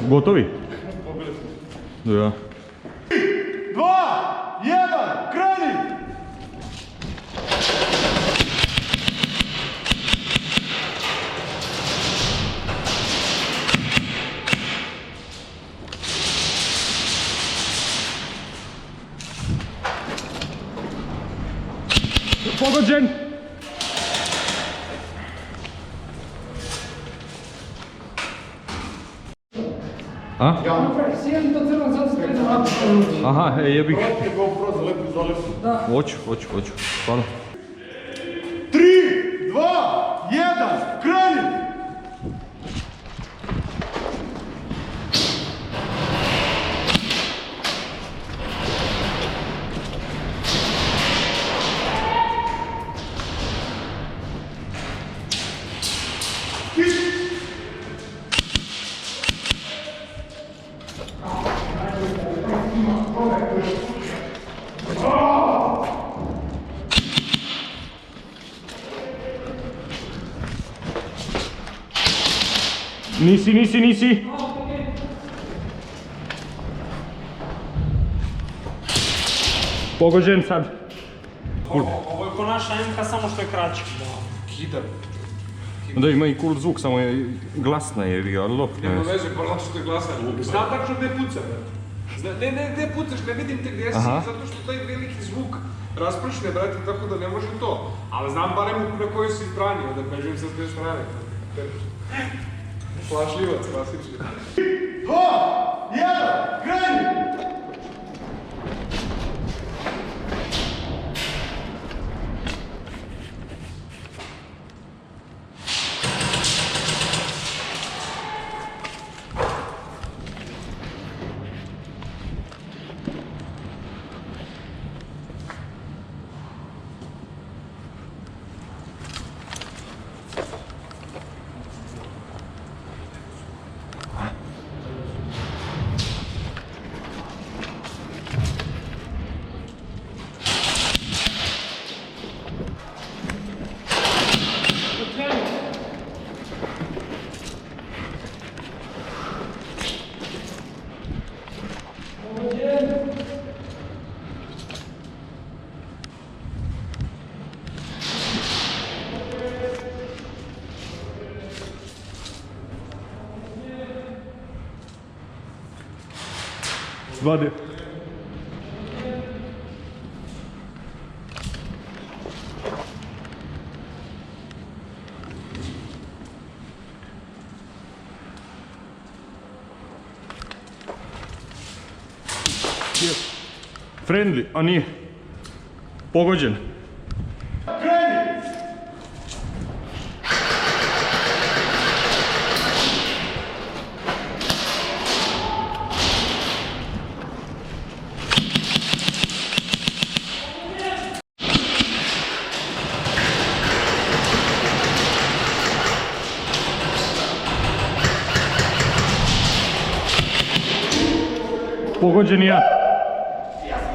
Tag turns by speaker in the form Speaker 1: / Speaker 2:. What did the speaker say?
Speaker 1: Gotovi?
Speaker 2: Pobili smo.
Speaker 1: Da.
Speaker 2: 2, 1, kreni!
Speaker 1: Pogođen! A?
Speaker 3: Sjedim to crno, zato ste da vrati.
Speaker 1: Aha, jebih.
Speaker 2: Proti GoPro za lepu.
Speaker 1: Hoću, stvarno.
Speaker 2: 3, 2, 1, kreni!
Speaker 1: Nisi. Pogođen sad.
Speaker 4: Ovo je ko naša MK, samo što je kraće.
Speaker 5: Kidar.
Speaker 1: Da, ima i cool zvuk, samo je glasna je, ali lop.
Speaker 5: Nema veze, pa zato što je glasan. Znam tačno gde pucam. Ne, gde pucaš, ne vidim te gde si, zato što taj veliki zvuk raspršne, brate, tako da ne može to. Ali znam barem na kojoj si strani, da kažem sa te strane. Plašljivac, klasični.
Speaker 2: 2, 1, kreni!
Speaker 1: Vade. Friendly, a nije. Pogođen. Pogođen ja.